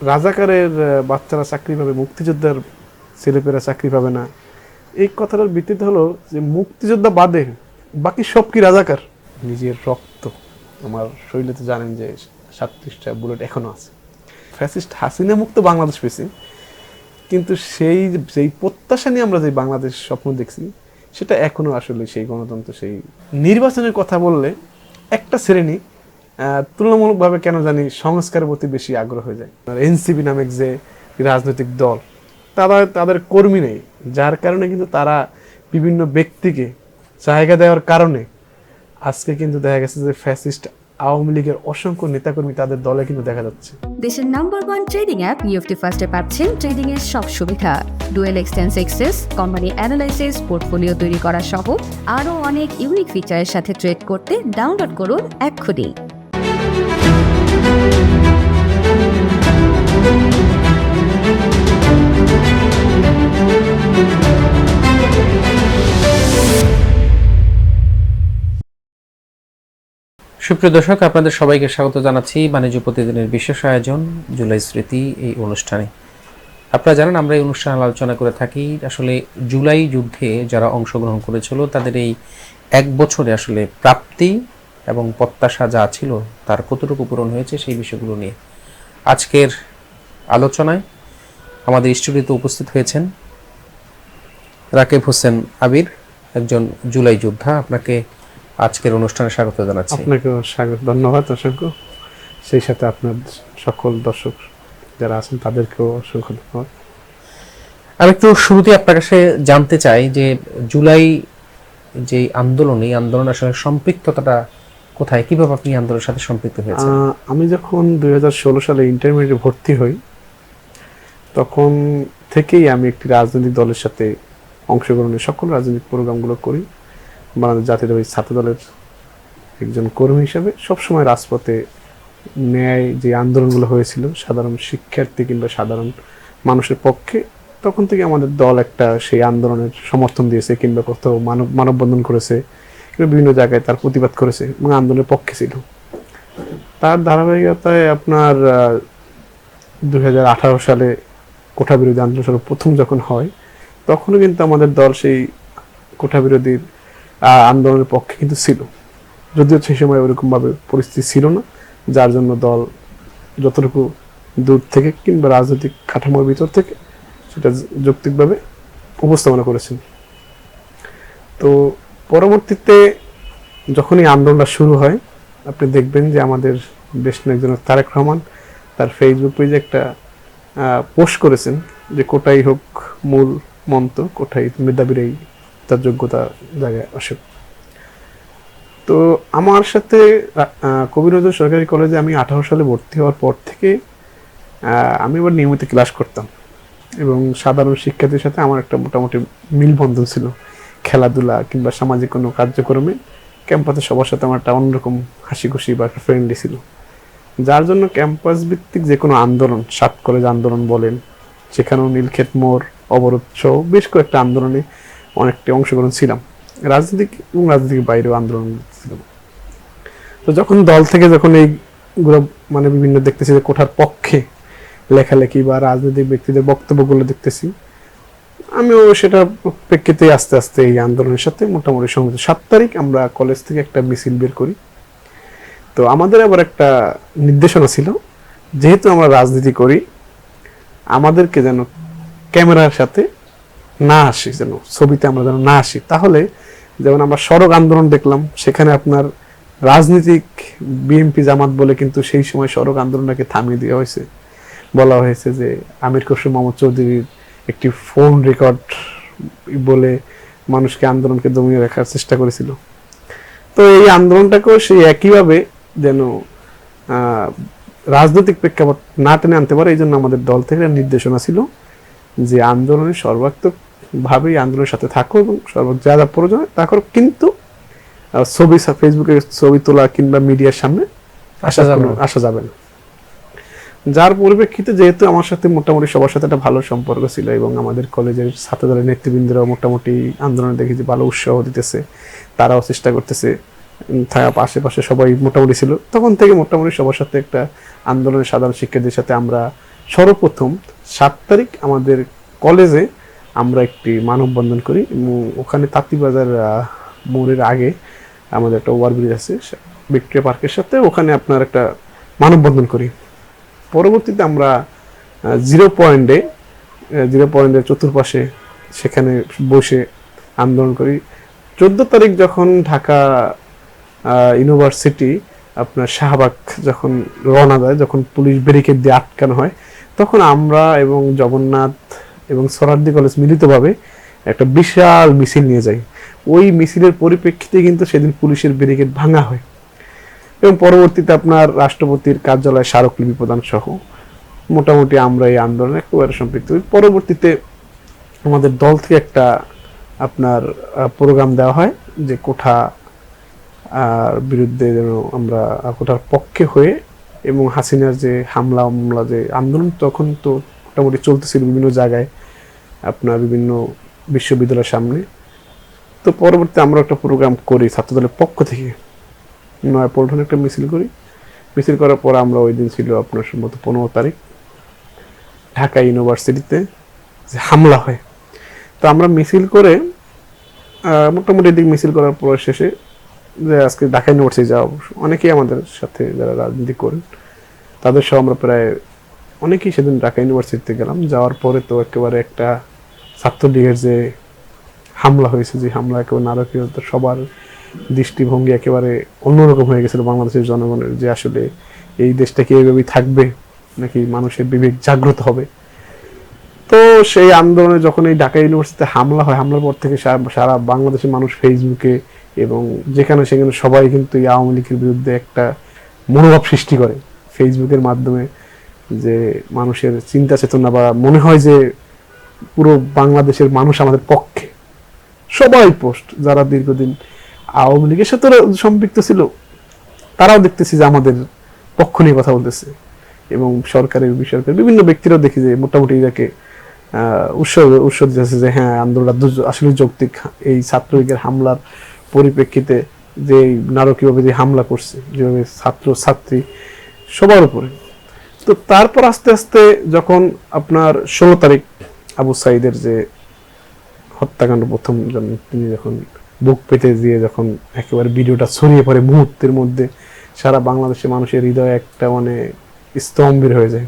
রাজাকারের বাচ্চারা চাকরি পাবে, মুক্তিযোদ্ধার ছেলেপেরা চাকরি পাবে না। এই কথাটার ভিত্তিতে হলো যে মুক্তিযোদ্ধা বাদে বাকি সব কি রাজাকার। নিজের রক্ত আমার শরীরে তো জানেন যে 37টা বুলেট এখনো আছে। ফ্যাসিস্ট হাসিনা মুক্ত বাংলাদেশ পেয়েছি, কিন্তু যেই প্রত্যাশা নিয়ে আমরা যে বাংলাদেশ স্বপ্ন দেখছি সেটা এখনো আসলে সেই গণতন্ত্র, সেই নির্বাচনের কথা বললে একটা শ্রেণী তুলনামূলকভাবে কেন জানি সংস্কারের প্রতি বেশি আগ্রহ হয়ে যায়। এনসিপি নামক যে রাজনৈতিক দল, তাদের কর্মী নেই, যার কারণে কিন্তু তারা বিভিন্ন ব্যক্তিকে জায়গা দেওয়ার কারণে আজকে কিন্তু দেখা গেছে যে ফ্যাসিস্ট আওয়ামী লীগের অসংখ্য নেতাকর্মী তাদের দলে কিন্তু দেখা যাচ্ছে। দেশের নাম্বার 1 ট্রেডিং অ্যাপ নিফটি ফার্স্টে পাচ্ছেন ট্রেডিং এর সব সুবিধা, dual exchange access, company analysis, portfolio তৈরি করা সহ আরও অনেক ইউনিক ফিচারের সাথে ট্রেড করতে ডাউনলোড করুন এক্ষুনি। সুপ্রিয় দর্শক, আপনাদের সবাইকে স্বাগত জানাচ্ছি বাণিজ্য প্রতিদিনের বিশেষ আয়োজন জুলাই স্মৃতি এই অনুষ্ঠানে। আপনারা জানেন আমরা এই অনুষ্ঠানে আলোচনা করে থাকি আসলে জুলাই যুদ্ধে যারা অংশগ্রহণ করেছিল তাদের এই এক বছরে আসলে প্রাপ্তি এবং প্রত্যাশা যা ছিল তার কতটুকু পূরণ হয়েছে সেই বিষয়গুলো নিয়ে আজকের আলোচনায় আমাদের স্টুডিওতে উপস্থিত হয়েছেন রাকিব হোসেন আবির, একজন জুলাই যোদ্ধা। আপনাকে আজকের অনুষ্ঠানে স্বাগত জানাচ্ছি। আপনাকেও স্বাগত, ধন্যবাদ অসংখ্য। সেই সাথে আপনার সকল দর্শক যারা আছেন তাদেরকেও অসংখ্য ধন্যবাদ। আমি একটু শুরুতে আপনার কাছে জানতে চাই যে জুলাই যে আন্দোলন, এই আন্দোলন আসলে সম্পৃক্ততাটা কোথায়, কিভাবে আপনি আন্দোলনের সাথে সম্পৃক্ত হয়েছেন? আমি যখন 2016 সালে ইন্টারমিডিয়েটে ভর্তি হই তখন থেকেই আমি একটি রাজনৈতিক দলের সাথে অংশগ্রহণের সকল রাজনৈতিক প্রোগ্রামগুলো করি। বাংলাদেশ জাতীয়তাবাদী ছাত্র দলের একজন কর্মী হিসেবে সবসময় রাজপথে ন্যায় যে আন্দোলনগুলো হয়েছিল সাধারণ শিক্ষার্থী কিংবা সাধারণ মানুষের পক্ষে, তখন থেকে আমাদের দল একটা সেই আন্দোলনের সমর্থন দিয়েছে কিংবা কোথাও মানববন্ধন করেছে কিংবা বিভিন্ন জায়গায় তার প্রতিবাদ করেছে এবং আন্দোলনের পক্ষে ছিল। তার ধারাবাহিকতায় আপনার 2018 সালে কোঠা বিরোধী আন্দোলন সর্বপ্রথম যখন হয় তখনও কিন্তু আমাদের দল সেই কোঠা বিরোধীর আন্দোলনের পক্ষে কিন্তু ছিল, যদিও সেই সময় ওরকমভাবে পরিস্থিতি ছিল না, যার জন্য দল যতটুকু দূর থেকে কিংবা রাজনৈতিক কাঠামোর ভিতর থেকে সেটা যৌক্তিকভাবে উপস্থাপনা করেছেন। তো পরবর্তীতে যখন এই আন্দোলনটা শুরু হয় আপনি দেখবেন যে আমাদের দেশ একজন তারেক রহমান তার ফেসবুক পেজে একটা পোস্ট করেছেন যে কোটাই হোক মূল মন্ত্র, কোটাই মেধাবীরাই তার যোগ্যতা জায়গায় আসে। তো আমার সাথে কবি নজরুল সরকারি কলেজে আমি 18 সালে ভর্তি হওয়ার পর থেকে আমি এবার নিয়মিত ক্লাস করতাম এবং সাধারণ শিক্ষার্থীর সাথে আমার একটা মোটামুটি মিলবন্ধন ছিল। খেলাধুলা কিংবা সামাজিক কোনো কার্যক্রমে ক্যাম্পাসে সবার সাথে আমার একটা অন্যরকম হাসি খুশি বা একটা ফ্রেন্ডলি ছিল, যার জন্য ক্যাম্পাস ভিত্তিক যে কোনো আন্দোলন, 7 কলেজ আন্দোলন বলেন, সেখানেও নীলক্ষেত মোড় অবরোধ সহ বেশ কয়েকটা আন্দোলনে অনেকটা অংশগ্রহণ ছিলাম, রাজনৈতিক এবং রাজনৈতিক বাইরেও আন্দোলন ছিলাম। তো যখন দল থেকে যখন এইগুলো মানে বিভিন্ন দেখতেছি যে কোঠার পক্ষে লেখালেখি বা রাজনৈতিক ব্যক্তিদের বক্তব্যগুলো দেখতেছি, আমিও সেটা প্রেক্ষিতে আস্তে আস্তে এই আন্দোলনের সাথে মোটামুটি সংযুক্ত। 7 তারিখ আমরা কলেজ থেকে একটা মিছিল বের করি। তো আমাদের আবার একটা নির্দেশনা ছিল, যেহেতু আমরা রাজনীতি করি আমাদেরকে যেন ক্যামেরার সাথে না আসি, যেন ছবিতে আমরা যেন না আসি। তাহলে যেমন আমরা সড়ক আন্দোলন দেখলাম, সেখানে আপনার রাজনীতিক বিএনপি জামাত বলে কিন্তু সেই সময় সড়ক আন্দোলনটাকে থামিয়ে দেওয়া হয়েছে। বলা হয়েছে যে আমির খসরু মোহাম্মদ চৌধুরীর একটি ফোন রেকর্ড বলে মানুষকে আন্দোলনকে দমিয়ে রাখার চেষ্টা করেছিল। তো এই আন্দোলনটাকেও সেই একইভাবে যেন রাজনৈতিক প্রেক্ষাপট না টেনে আনতে পারে, এই জন্য আমাদের দল থেকে নির্দেশনা ছিল যে আন্দোলনের সর্বাত্মকভাবেই আন্দোলনের সাথে থাকো এবং যা যা প্রয়োজন তা করো, কিন্তু ফেসবুকে ছবি তোলা কিংবা মিডিয়ার সামনে আসা যাবে না। যার পরিপ্রেক্ষিতে যেহেতু আমার সাথে মোটামুটি সবার সাথে একটা ভালো সম্পর্ক ছিল এবং আমাদের কলেজের ছাত্রদলের নেতৃবৃন্দরাও মোটামুটি আন্দোলনে দেখি যে ভালো উৎসাহ দিতেছে, তারাও চেষ্টা করতেছে আশেপাশে সবাই মোটামুটি ছিল, তখন থেকে মোটামুটি সবার সাথে একটা আন্দোলনের সাধারণ শিক্ষার্থীদের সাথে আমরা সর্বপ্রথম 7 তারিখ আমাদের কলেজে আমরা একটি মানববন্ধন করি এবং ওখানে তাঁতিবাজার মোড়ের আগে আমাদের একটা ওভারব্রিজ আছে ভিক্টোরিয়া পার্কের সাথে, ওখানে আপনার একটা মানববন্ধন করি। পরবর্তীতে আমরা জিরো পয়েন্টের চতুর্পাশে সেখানে বসে আন্দোলন করি। 14 তারিখ যখন ঢাকা ইউনিভার্সিটি আপনার শাহবাগ যখন রওনা দেয়, যখন পুলিশ ব্যারিকেড দিয়ে আটকানো হয়, তখন আমরা এবং জগন্নাথ এবং সরারদি কলেজ মিলিতভাবে একটা বিশাল মিছিল নিয়ে যাই। ওই মিছিলের পরিপ্রেক্ষিতে কিন্তু সেদিন পুলিশের ব্যারিকেড ভাঙা হয় এবং পরবর্তীতে আপনার রাষ্ট্রপতির কার্যালয়ে স্মারকলিপি প্রদান সহ মোটামুটি আমরা এই আন্দোলনে একেবারে সম্পৃক্ত হই। পরবর্তীতে আমাদের দল থেকে একটা আপনার প্রোগ্রাম দেওয়া হয় যে কোঠা বিরুদ্ধে যেন আমরা কোঠার পক্ষে হয়ে, এবং হাসিনার যে হামলা যে আন্দোলন তখন তো মোটামুটি চলতেছিল বিভিন্ন জায়গায় আপনার বিভিন্ন বিশ্ববিদ্যালয়ের সামনে। তো পরবর্তীতে আমরা একটা প্রোগ্রাম করি ছাত্রদলের পক্ষ থেকে, নয়াপল্টনে একটা মিছিল করি। মিছিল করার পর আমরা ওই দিন ছিল আপনার সম্ভবত 15 তারিখ ঢাকা ইউনিভার্সিটিতে যে হামলা হয়। তো আমরা মিছিল করে মোটামুটি এদিক মিছিল করার পর শেষে যে আজকে ঢাকা ইউনিভার্সিটি যাওয়া, অনেকেই আমাদের সাথে যারা রাজনীতি করেন তাদের সহ আমরা প্রায় অনেকেই সেদিন ঢাকা ইউনিভার্সিটিতে গেলাম। যাওয়ার পরে তো একেবারে একটা ছাত্রলীগের যে হামলা হয়েছে, যে হামলা একেবারে নারকীয়, সবার দৃষ্টিভঙ্গি একেবারে অন্যরকম হয়ে গেছিল বাংলাদেশের জনগণের, যে আসলে এই দেশটা কি এইভাবেই থাকবে নাকি মানুষের বিবেক জাগ্রত হবে। তো সেই আন্দোলনে যখন এই ঢাকা ইউনিভার্সিটিতে হামলা হয়, হামলার পর থেকে সারা বাংলাদেশের মানুষ ফেসবুকে এবং যেখানে সেখানে সবাই কিন্তু এই আওয়ামী লীগের বিরুদ্ধে একটা মনোভাব সৃষ্টি করে ফেসবুকের মাধ্যমে, যে মানুষের চিন্তা চেতনা বা মনে হয় যে পুরো বাংলাদেশের মানুষ আমাদের পক্ষে। সবাই পোস্ট, যারা দীর্ঘদিন আওয়ামী লীগের সাথে সম্পৃক্ত ছিল তারাও দেখতেছি যে আমাদের পক্ষ নিয়ে কথা বলতেছে, এবং সরকারের বেসরকারি বিভিন্ন ব্যক্তিরাও দেখি যে মোটামুটি এটাকে উৎসাহ দিতেছে যে হ্যাঁ আন্দোলনটা আসলে যৌক্তিক। এই ছাত্রলীগের হামলার পরিপ্রেক্ষিতে যে নারকীয়ভাবে যে হামলা করছে, যেভাবে ছাত্রছাত্রী সবার উপরে। তো তারপর আস্তে আস্তে যখন আপনার 16 তারিখ আবু সাইদের যে হত্যাকাণ্ড প্রথম তিনি যখন বুক পেতে দিয়ে যখন একেবারে ভিডিওটা ছড়িয়ে পড়ে মুহূর্তের মধ্যে, সারা বাংলাদেশের মানুষের হৃদয়ে একটা মানে স্তম্ভের হয়ে যায়।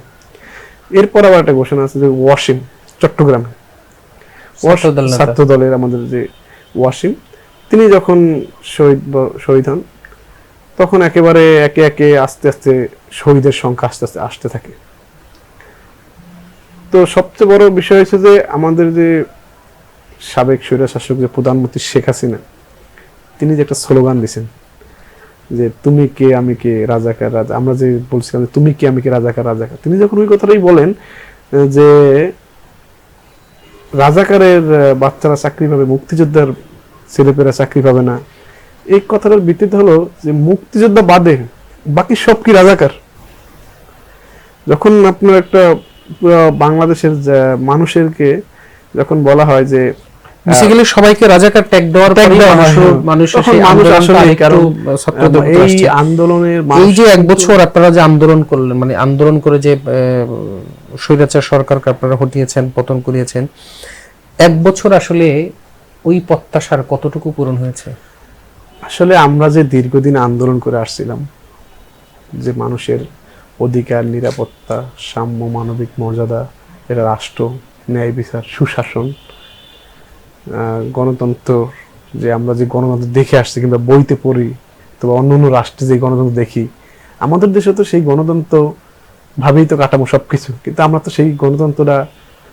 এরপর আবার একটা ঘোষণা আছে যে ওয়াসিম চট্টগ্রামে ছাত্র দলের আমাদের যে ওয়াসিম, তিনি যখন শহীদ হন, তখন একেবারে একে একে আস্তে আস্তে শহীদের সংখ্যা আস্তে আস্তে আসতে থাকে। তো সবচেয়ে বড় বিষয় হচ্ছে যে আমাদের যে সাবেক স্বৈরশাসক যে প্রধানমন্ত্রী শেখ হাসিনা, তিনি যে একটা স্লোগান দিয়েছেন যে তুমি কে আমি কে রাজাকার রাজা, আমরা যে বলছিলাম তুমি কে আমি কে রাজাকার রাজাকার, তিনি যখন ওই কথাটাই বলেন যে রাজাকারের বাচ্চারা চাকরি পাবে, মুক্তিযোদ্ধার ছেলেপেরা চাকরি পাবে না, এই কথাটার ভিত্তিতে হলো যে মুক্তিযোদ্ধা বাদে বাকি সব কি রাজাকার। যখন আপনার একটা বাংলাদেশের মানুষেরকে যখন বলা হয় যে বেসিক্যালি সবাইকে রাজাকার ট্যাগ দেওয়ার পরে মানুষ আসলে এই আন্দোলনের এই যে এক বছর আপনারা যে আন্দোলন করলেন, মানে আন্দোলন করে যে স্বৈরাচার সরকারকে আপনারা হটিয়েছেন, পতন করিয়েছেন, এক বছর আসলে ওই প্রত্যাশার কতটুকু পূরণ হয়েছে? আসলে আমরা যে দীর্ঘদিন আন্দোলন করে আসছিলাম যে মানুষের অধিকার, নিরাপত্তা, সাম্য, মানবিক মর্যাদা, এটা রাষ্ট্র, ন্যায় বিচার, সুশাসন, গণতন্ত্র, যে আমরা যে গণতন্ত্র দেখে আসছি কিংবা বইতে পড়ি, তবে অন্য অন্য রাষ্ট্রে যে গণতন্ত্র দেখি, আমাদের দেশে তো সেই গণতন্ত্র ভাবেই তো কাটামো সবকিছু, কিন্তু আমরা তো সেই গণতন্ত্রটা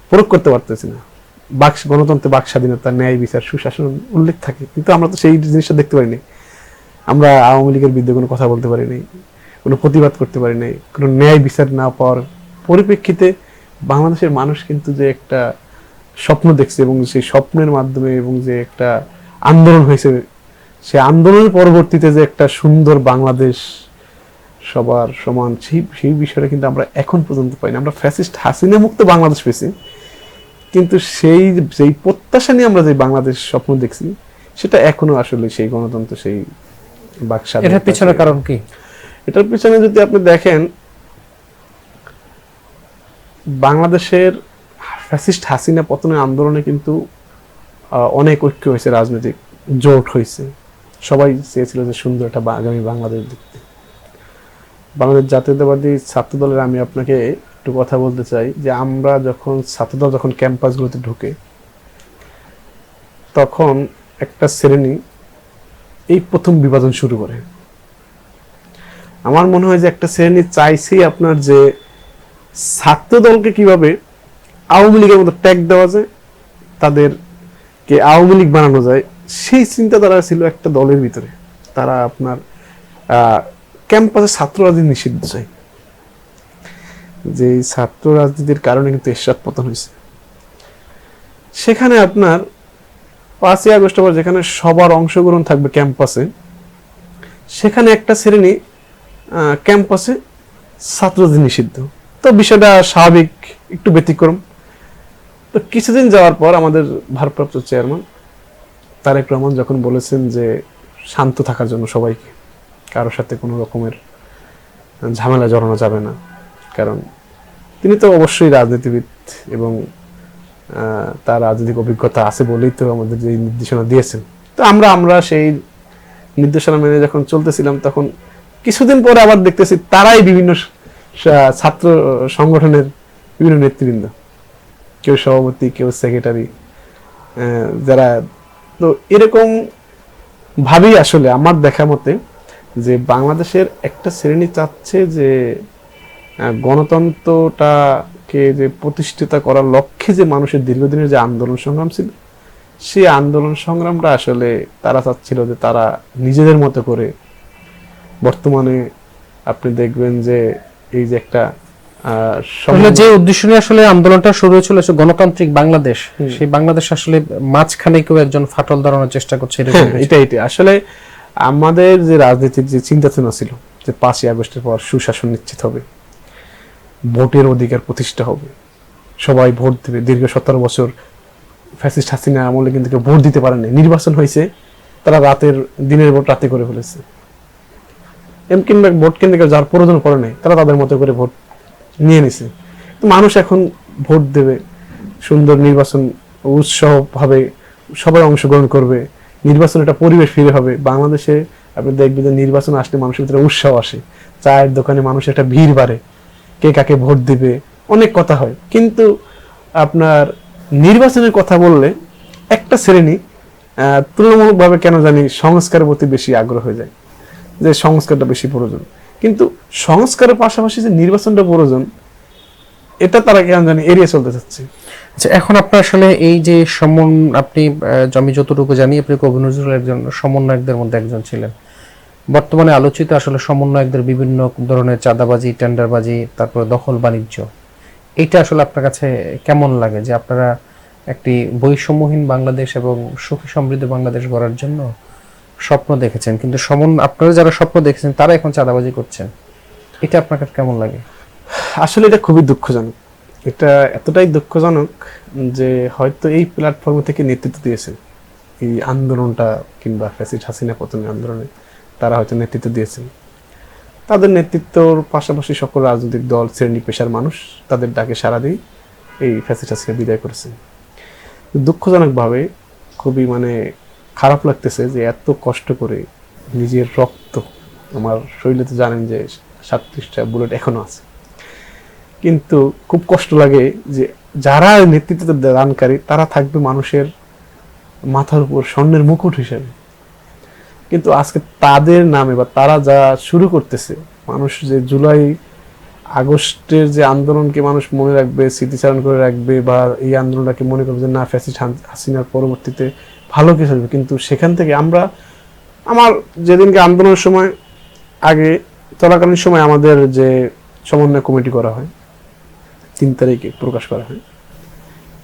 প্রয়োগ করতে পারতেছি না। গণতন্ত্রে বাক স্বাধীনতা, ন্যায় বিচার, সুশাসন উল্লেখ থাকে, কিন্তু আমরা তো সেই জিনিসটা দেখতে পারিনি। আমরা আওয়ামী লীগের বিরুদ্ধে কোনো কথা বলতে পারিনি, কোনো প্রতিবাদ করতে পারিনি, কোনো ন্যায় বিচার না পাওয়ার পরিপ্রেক্ষিতে বাংলাদেশের মানুষ কিন্তু যে একটা স্বপ্ন দেখছে, এবং সেই স্বপ্নের মাধ্যমে এবং যে একটা আন্দোলন হয়েছে, সেই আন্দোলনের পরবর্তীতে যে একটা সুন্দর বাংলাদেশ সবার সমান, সেই বিষয়টা কিন্তু আমরা এখন পর্যন্ত পাইনি। আমরা ফ্যাসিস্ট হাসিনা মুক্ত বাংলাদেশ পেয়েছি, কিন্তু সেই প্রত্যাশা নিয়ে আমরা যে বাংলাদেশ স্বপ্ন দেখছি, সেটা এখনো আসলে সেই গণতন্ত্র, সেই এটার পিছনে কারণ কি? এটার পিছনে যদি আপনি দেখেন, বাংলাদেশের ফ্যাসিস্ট হাসিনা পতনের আন্দোলনে কিন্তু অনেক ঐক্য হয়েছে, রাজনৈতিক জোট হয়েছে। সবাই চেয়েছিল যে সুন্দর একটা আগামী বাংলাদেশ দেখতে। বাংলাদেশ জাতীয়তাবাদী ছাত্র দলের আমি আপনাকে একটু কথা বলতে চাই যে আমরা যখন ছাত্রদল যখন ক্যাম্পাসগুলোতে ঢুকে, তখন একটা শ্রেণী এই প্রথম বিভাজন শুরু করে। আমার মনে হয় যে একটা শ্রেণী চাইছেই আপনার যে ছাত্রদলকে কিভাবে আওয়ামী লীগের মতো ট্যাগ দেওয়া যায়, তাদেরকে আওয়ামী লীগ বানানো যায়, সেই চিন্তাধারা ছিল একটা দলের ভিতরে। তারা আপনার ক্যাম্পাসে ছাত্র রাজনীতি নিষিদ্ধ চায়, যে ছাত্র রাজনীতির কারণে কিন্তু এরশাদ পতন হয়েছে। সেখানে আপনার 5ই আগস্ট পর যেখানে সবার অংশগ্রহণ থাকবে ক্যাম্পাসে, সেখানে একটা শ্রেণী ক্যাম্পাসে ছাত্র রাজনীতি নিষিদ্ধ। তো বিষয়টা স্বাভাবিক, একটু ব্যতিক্রম। তো কিছুদিন যাওয়ার পর আমাদের ভারপ্রাপ্ত চেয়ারম্যান তারেক রহমান যখন বলেছেন যে শান্ত থাকার জন্য সবাইকে, কারোর সাথে কোনো রকমের ঝামেলা জড়ানো যাবে না, কারণ তিনি তো অবশ্যই রাজনীতিবিদ এবং তার রাজনৈতিক অভিজ্ঞতা আছে বলেই তো আমাদের যে নির্দেশনা দিয়েছেন। তো আমরা সেই নির্দেশনা মেনে যখন চলতেছিলাম, তখন কিছুদিন পরে আবার দেখতেছি তারাই বিভিন্ন ছাত্র সংগঠনের বিভিন্ন নেতৃবৃন্দ, কেউ সভাপতি, কেউ সেক্রেটারি, যারা তো এরকম ভাবেই আসলে আমার দেখা মতে যে বাংলাদেশের একটা শ্রেণী চাচ্ছে যে গণতন্ত্রটাকে যে প্রতিষ্ঠিত করার লক্ষ্যে যে মানুষের দীর্ঘদিনের যে আন্দোলন সংগ্রাম ছিল, সেই আন্দোলন সংগ্রামটা আসলে তারা চাচ্ছিল যে তারা নিজেদের মতো করে, বর্তমানে আপনি দেখবেন যে এই যে একটা যে উদ্দেশ্য নিয়ে আসলে আন্দোলনটা শুরু হয়েছিল গণতান্ত্রিক বাংলাদেশ, সেই বাংলাদেশ আসলে মাঝখানে কেউ একজন ফাটল ধরানোর চেষ্টা করছে। এটাই আসলে আমাদের যে রাজনীতির যে চিন্তা চেতনা ছিল যে 5ই আগস্টের পর সুশাসন নিশ্চিত হবে, ভোটের অধিকার প্রতিষ্ঠা হবে, সবাই ভোট দেবে। দীর্ঘ 17 বছর ফ্যাসিস্ট হাসিনা আমলে কিন্তু কেউ ভোট দিতে পারেনি। নির্বাচন হয়েছে, তারা দিনের ভোট রাতে করে ফেলেছে। কিংবা ভোট কেন্দ্রে যার প্রয়োজন পড়ে নাই, তারা তাদের মতো করে ভোট নিয়ে নিছে। তো মানুষ এখন ভোট দেবে, সুন্দর নির্বাচন উৎসবভাবে সবাই অংশগ্রহণ করবে, নির্বাচন একটা পরিবেশ ফিরে হবে। বাংলাদেশে আপনি দেখবেন যে নির্বাচন আসলে মানুষের ভিতরে উৎসাহ আসে, চায়ের দোকানে মানুষের একটা ভিড় বাড়ে, কে কাকে ভোট দিবে, অনেক কথা হয়। কিন্তু আপনার নির্বাচনের কথা বললে একটা শ্রেণী তুলনামূলকভাবে কেন জানি সংস্কারের প্রতি বেশি আগ্রহ হয়ে যায়, যে সংস্কারটা বেশি প্রয়োজন। কিন্তু সংস্কারের পাশাপাশি যে নির্বাচনটা প্রয়োজন, এটা তারা কেন জানি এড়িয়ে চলতে চাচ্ছে। আচ্ছা, এখন আপনার আসলে এই যে আপনি আমি যতটুকু জানি আপনি কবি নজরুল একজন সমন্বয়কদের মধ্যে একজন ছিলেন। বর্তমানে আলোচিত আসলে সমন্বয়কদের বিভিন্ন ধরনের চাঁদাবাজি, টেন্ডারবাজি, তারপরে দখল বাণিজ্য, এটা আসলে আপনার কাছে কেমন লাগে যে আপনারা একটি বৈষম্যহীন বাংলাদেশ এবং সুখী সমৃদ্ধ বাংলাদেশ গড়ার জন্য স্বপ্ন দেখেছেন, কিন্তু আপনারা যারা স্বপ্ন দেখেছেন তারা এখন চাঁদাবাজি করছেন, এটা আপনার কাছে কেমন লাগে? আসলে এটা খুবই দুঃখজনক। এটা এতটাই দুঃখজনক যে হয়তো এই প্ল্যাটফর্ম থেকে নেতৃত্ব দিয়েছেন এই আন্দোলনটা, কিংবা ফ্যাসিস্ট হাসিনা পতনের আন্দোলনে তারা হয়তো নেতৃত্ব দিয়েছেন। তাদের নেতৃত্বর পাশাপাশি সকল রাজনৈতিক দল, শ্রেণী পেশার মানুষ তাদের ডাকে সাড়া দিয়ে এই ফ্যাসিস্ট হাসিনা বিদায় করেছেন। দুঃখজনকভাবে খুবই খারাপ লাগতেছে যে এত কষ্ট করে নিজের রক্ত, আমার শরীরে তো জানেন যে 37টা বুলেট এখনো আছে, কিন্তু খুব কষ্ট লাগে যে যারা নেতৃত্ব দানকারী তারা থাকবে মানুষের মাথার উপর স্বর্ণের মুকুট হিসেবে, কিন্তু আজকে তাদের নামে বা তারা যা শুরু করতেছে, মানুষ যে জুলাই আগস্টের যে আন্দোলনকে মানুষ মনে রাখবে, স্মৃতিচারণ করে রাখবে, বা এই আন্দোলনটাকে মনে করবে যে না ফ্যাসিস্ট হাসিনার পরবর্তীতে ভালো কিছু হবে, কিন্তু সেখান থেকে আমার যেদিনকে আন্দোলনের সময় আগে চলাকালীন সময় আমাদের যে সমন্বয় কমিটি করা হয় 3 তারিখে প্রকাশ করা হয়,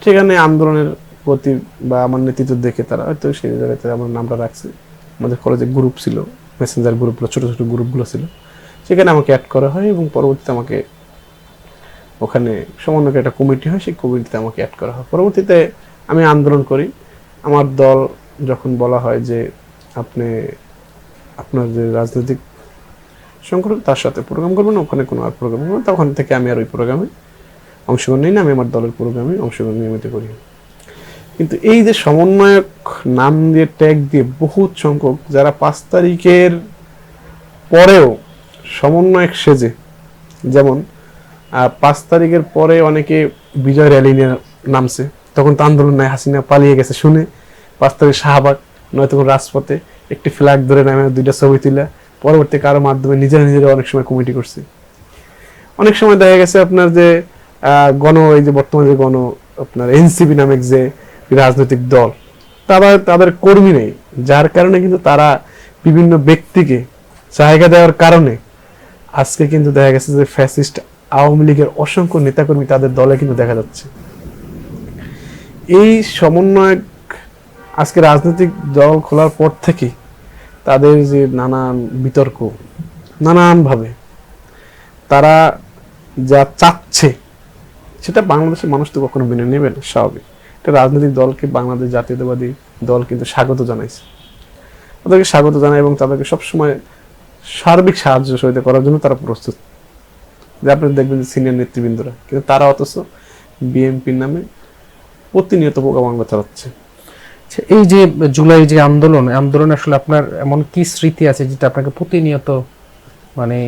সেখানে আন্দোলনের প্রতি বা আমার নেতৃত্ব দেখে তারা হয়তো সেই জায়গাতে আমার নামটা রাখছে। আমাদের কলেজে গ্রুপ ছিল, মেসেঞ্জার গ্রুপগুলো, ছোট ছোট গ্রুপগুলো ছিল, সেখানে আমাকে অ্যাড করা হয় এবং পরবর্তীতে আমাকে ওখানে সমন্বয়ক একটা কমিটি হয়, সেই কমিটিতে আমাকে অ্যাড করা হয়। পরবর্তীতে আমি আন্দোলন করি। আমার দল যখন বলা হয় যে আপনি আপনার যে রাজনৈতিক সংগঠন তার সাথে প্রোগ্রাম করবেন, ওখানে কোনো আর প্রোগ্রাম করবেন, তখন থেকে আমি আর ওই প্রোগ্রামে অংশগ্রহণ নিই না, আমি আমার দলের প্রোগ্রামে অংশগ্রহণ নিয়মিত করি। কিন্তু এই যে সমন্বয়ক নাম দিয়ে ট্যাগ দিয়ে বহুত সংখ্যক যারা 5 তারিখের পরেও সমন্বয়ক সেজে, যেমন 5 তারিখের পরে অনেকে বিজয় র্যালি নিয়ে নামছে, তখন তো আন্দোলন নাই, হাসিনা পালিয়ে গেছে শুনে 5 তারিখ শাহবাগ নয়তো রাজপথে একটি ফ্ল্যাগ ধরে নামে 2টা ছবি তুলে পরবর্তী কারো মাধ্যমে নিজেরা অনেক সময় কমিটি করছে। অনেক সময় দেখা গেছে আপনার যে এই যে বর্তমানে যে আপনার এনসিপি নামে যে রাজনৈতিক দল, তাদের কর্মী নেই, যার কারণে কিন্তু তারা বিভিন্ন ব্যক্তিকে জায়গা দেওয়ার কারণে আজকে কিন্তু দেখা গেছে যে ফ্যাসিস্ট আওয়ামী লীগের অসংখ্য নেতাকর্মী তাদের দলে কিন্তু দেখা যাচ্ছে। এই সমন্বয়ক আজকে রাজনৈতিক দল খোলার পর থেকে তাদের যে নানান বিতর্ক, নানানভাবে তারা যা চাচ্ছে সেটা বাংলাদেশের মানুষ তো কখনো মেনে নেবে না, স্বাভাবিক। এটা রাজনৈতিক দলকে বাংলাদেশ জাতীয়তাবাদী দল কিন্তু স্বাগত জানাইছে, তাদেরকে স্বাগত জানায় এবং তাদেরকে সবসময় সার্বিক সাহায্য সহায়তা করার জন্য তারা প্রস্তুত। যে আপনি দেখবেন যে সিনিয়র নেতৃবৃন্দরা, কিন্তু তারা অথচ বিএনপির নামে প্রতিনিয়ত প্রোপাগান্ডা চালাচ্ছে। এই যে জুলাই যে আন্দোলন আসলে আপনার এমন কি স্মৃতি আছে যেটা আপনাকে প্রতিনিয়ত মানে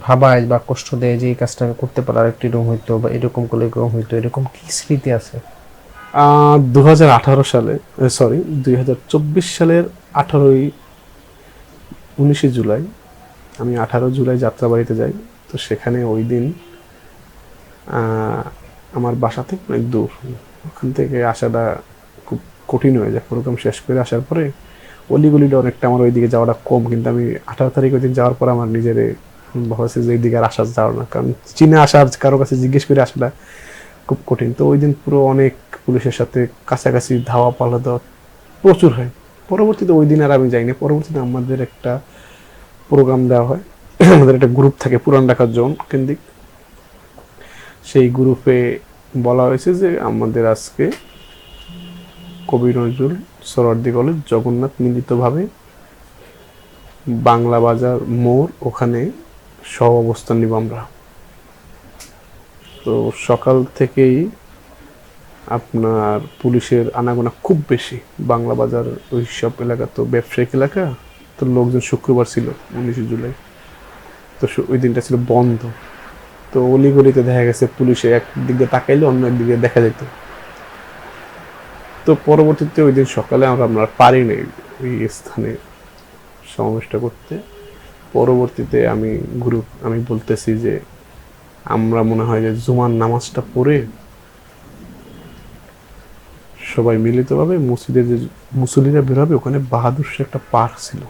ভাবায় বা কষ্ট দেয় যে এই কাজটা আমি করতে পারলে আরেকটু এরকম হইতো বা এরকম করলে এরকম হইতো, এরকম কি স্মৃতি আছে? 2024 সালের 19 জুলাই আমি 18 জুলাই যাত্রাবাড়িতে যাই। তো সেখানে ওই দিন আমার বাসা থেকে অনেক দূর, ওখান থেকে আসাটা খুব কঠিন হয়ে যায়। প্রোগ্রাম শেষ করে আসার পরে অলিগলিটা অনেকটা আমার ওইদিকে যাওয়াটা কম, কিন্তু আমি 18 তারিখ ওই দিন যাওয়ার পর আমার নিজেরে ভাবছি যে এইদিকে আর আসা যাওয়ার না, কারণ চীনে আসার কারো কাছে জিজ্ঞেস করে আসাটা খুব কঠিন। তো ওই দিন পুরো অনেক পুলিশের সাথে কাছাকাছি ধাওয়া পাল্লা দেওয়া প্রচুর হয়। পরবর্তীতে ওই দিন আর আমি যাইনি। পরবর্তীতে আমাদের একটা প্রোগ্রাম দেওয়া হয়, আমাদের একটা গ্রুপ থাকে পুরান ঢাকা জোন কেন্দ্রিক, সেই গ্রুপে বলা হয়েছে যে আমাদের আজকে কবি নজরুল সোহরাওয়ার্দী কলেজ জগন্নাথ মিলিতভাবে বাংলা বাজার মোড় ওখানে সহ অবস্থান নিব আমরা। তো সকাল থেকেই আপনার পুলিশের আনাগোনা খুব বেশি। বাংলা বাজার ওই সব এলাকা তো ব্যবসায়িক এলাকা, তো লোকজন শুক্রবার ছিল 19 জুলাই, তো ওই দিনটা ছিল বন্ধ। তো অলিগলিতে দেখা গেছে পুলিশে একদিক দিয়ে তাকাইলে অন্য একদিকে দেখা যেত। তো পরবর্তীতে ওই দিন সকালে আমরা পারি নাই ওই স্থানে সমাবেশটা করতে। পরবর্তীতে আমি বলতেছি যে আমরা মনে হয় যে জুমার নামাজটা পড়ে সবাই মিলিতভাবে মসজিদে যে মুসল্লিরা বেরোবে, ওখানে বাহাদুর শাহ একটা পার্ক ছিল,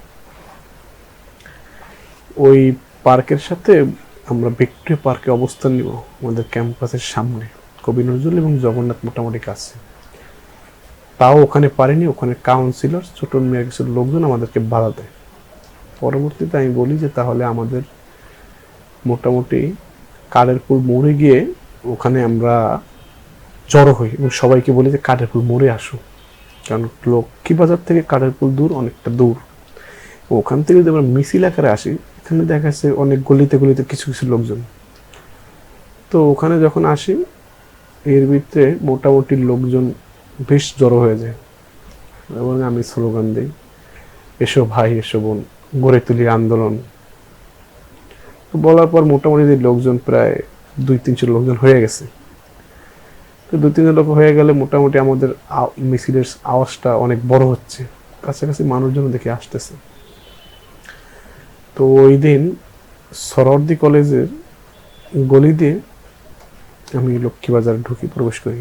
ওই পার্কের সাথে আমরা ভিক্টোরিয়া পার্কে অবস্থান নিব আমাদের ক্যাম্পাসের সামনে। কবি নজরুল এবং জগন্নাথ মোটামুটি কাছে। তাও ওখানে পারিনি, ওখানে কাউন্সিলর ছোট মেয়ের কিছু লোকজন আমাদেরকে বাধা দেয়। পরবর্তীতে আমি বলি যে তাহলে আমাদের মোটামুটি কাঠেরপুল মোড়ে গিয়ে ওখানে আমরা জড়ো হই এবং সবাইকে বলি যে কাঠেরপুল মোড়ে আসো, কারণ লক্ষ্মীবাজার থেকে কাঠেরপুল দূর, অনেকটা দূর। ওখান থেকে যদি আমরা মিছিল আকারে আসি, এখানে দেখা যাচ্ছে অনেক গলিতে গলিতে কিছু কিছু লোকজন। তো ওখানে যখন আসি, এর ভিতরে মোটামুটি লোকজন বেশ জড়ো হয়ে যায় এবং আমি স্লোগান দিই, এসো ভাই এসো বোন, গড়ে তুলি আন্দোলন। তো বলার পর মোটামুটি লোকজন প্রায় 200-300 লোকজন হয়ে গেছে। তো 2-3 লোক হয়ে গেলে মোটামুটি আমাদের মিছিলের আওয়াজটা অনেক বড় হচ্ছে, কাছাকাছি মানুষজন দেখে আসতেছে। তো ওই দিন সোহরাওয়ার্দী কলেজের গলি দিয়ে আমি লক্ষ্মীবাজারে প্রবেশ করি।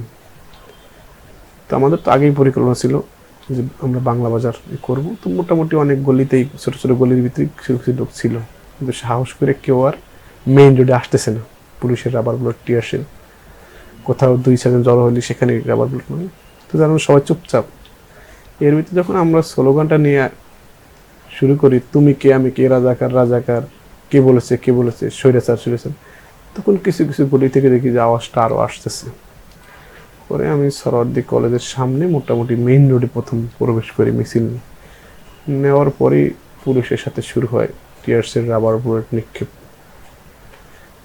তো আমাদের তো আগেই পরিকল্পনা ছিল যে আমরা বাংলা বাজার করব। তো মোটামুটি অনেক গলিতেই ছোট ছোট গলির ভিতরে কিছু কিছু লোক ছিল, কিন্তু সাহস করে কেউ আর মেইন রোডে আসতেছে না। পুলিশের রাবার বুলেট, টিয়ারশেল, কোথাও 2-4 জড়ো হলে সেখানে রাবার বুলেট মানে। তো জানো সবাই চুপচাপ। এর ভিতরে যখন আমরা স্লোগানটা নিয়ে শুরু করি, তুমি কে আমি কে, রাজাকার রাজাকার, কে বলেছে স্বৈরাচার, তখন কিছু কিছু গলি থেকে দেখি যে আওয়াজটা আরো আসতেছে। পরে আমি সোহরাওয়ার্দী কলেজের সামনে মোটামুটি মেইন রোডে প্রথম প্রবেশ করি মিছিল নেওয়ার পরে পুলিশের সাথে শুরু হয় টিয়ারসের রাবার বুলেট নিক্ষেপ।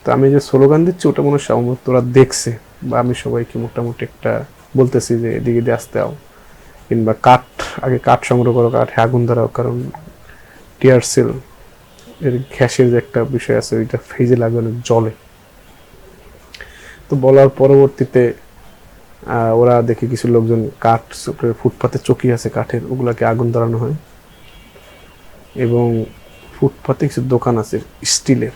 তো আমি যে স্লোগান দিচ্ছি ওটা মনে হয় সম্ভবত ওরা দেখছে, বা আমি সবাইকে মোটামুটি একটা বলতেছি যে এদিকে দিয়ে আসতে আও, কিংবা আগে কাঠ সংগ্রহ করো, কাঠে আগুন ধরাও, কারণ টিয়ার সেল এর গ্যাসের যে একটা বিষয় আছে ওইটা ফেজে লাগবে অনেক জলে। তো বলার পরবর্তীতে ওরা দেখে কিছু লোকজন কাঠ ফুটপাতে চকি আছে কাঠের, ওগুলাকে আগুন ধরানো হয়। এবং ফুটপাতে কিছু দোকান আছে স্টিলের,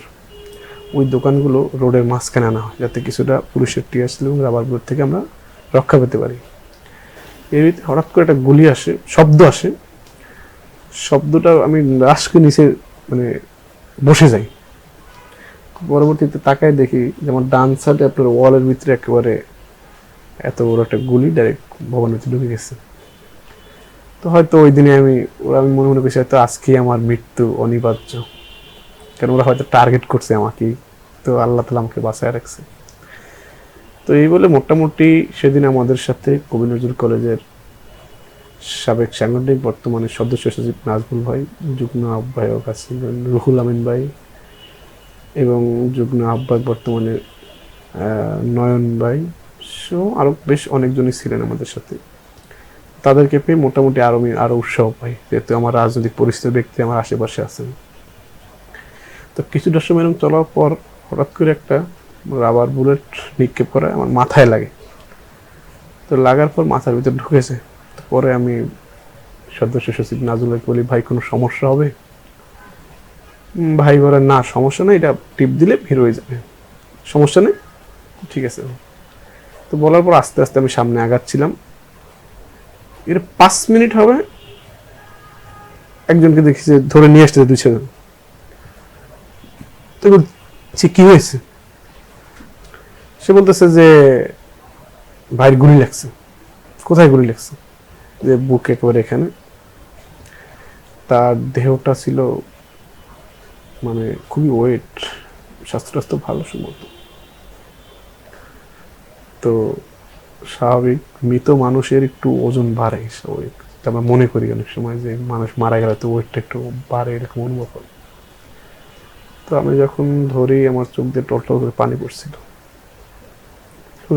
ওই দোকানগুলো রোডের মাঝখানে আনা হয় যাতে কিছুটা পুলিশের টিয়ার সেল এবং রাবার বুলেট থেকে আমরা রক্ষা পেতে পারি। এর ভিতরে হঠাৎ করে একটা গুলি আসে, শব্দ আসে, শব্দটা আমি রাশকে নিচে মানে বসে যাই। পরবর্তীতে তাকায় দেখি যে আমার ডান সাইডে আপনার ওয়ালের ভিতরে একেবারে এত বড় একটা গুলি ডাইরেক্ট ভবনের ভিতরে ঢুকে গেছে। তো হয়তো ওই দিনে আমি মনে মনে করছি হয়তো আজকেই আমার মৃত্যু অনিবার্য, কারণ ওরা হয়তো টার্গেট করছে আমাকেই, তো আল্লাহ তাআলা আমাকে বাঁচায় রাখছে। তো এই বলে মোটামুটি সেদিন আমাদের সাথে কবি নজরুল কলেজের সাবেক সাংগঠনিক বর্তমানে সদস্য সচিব নাজমুল ভাই, যুগ্ম আহ্বায়ক আছেন রুহুল আমিন ভাই, এবং যুগ্ম আহ্বায়ক বর্তমানে নয়ন ভাই সহ আরো বেশ অনেকজনই ছিলেন আমাদের সাথে। তাদেরকে পেয়ে মোটামুটি আরো উৎসাহ পাই, যেহেতু আমার রাজনৈতিক পরিস্থিতির ব্যক্তি আমার আশেপাশে আছেন। তো কিছুটা সময় এরকম চলার পর হঠাৎ করে একটা রাবার বুলেট নিক্ষেপ করে আমার মাথায় লাগে। তো লাগার পর মাথার ভিতরে ঢুকেছে। পরে আমি সদস্য সচিব নাজুলকে বলি, ভাই কোনো সমস্যা হবে? ভাই বলে, না সমস্যা নেই, এটা টিপ দিলে বের হয়ে যাবে, সমস্যা নেই, ঠিক আছে। তো বলার পর আস্তে আস্তে আমি সামনে আগাচ্ছিলাম। এর 5 মিনিট হবে একজনকে দেখি যে ধরে নিয়ে আসছে 2 জন। তো বলছি কি হয়েছে? সে বলতেছে যে ভাইয়ের গুলি লাগছে। কোথায় গুলি লাগছে? যে বুকে একেবারে এখানে। তার দেহটা ছিল মানে খুবই ওয়েট, স্বাস্থ্য ভালো সম্ভবত। তো স্বাভাবিক মৃত মানুষের একটু ওজন বাড়ে স্বাভাবিক, আমরা মনে করি অনেক সময় যে মানুষ মারা গেলে তো ওয়েটটা একটু বাড়ে, এরকম অনুভব হয়। তো আমি যখন ধরি আমার চোখ দিয়ে টলটল করে পানি পড়ছিল,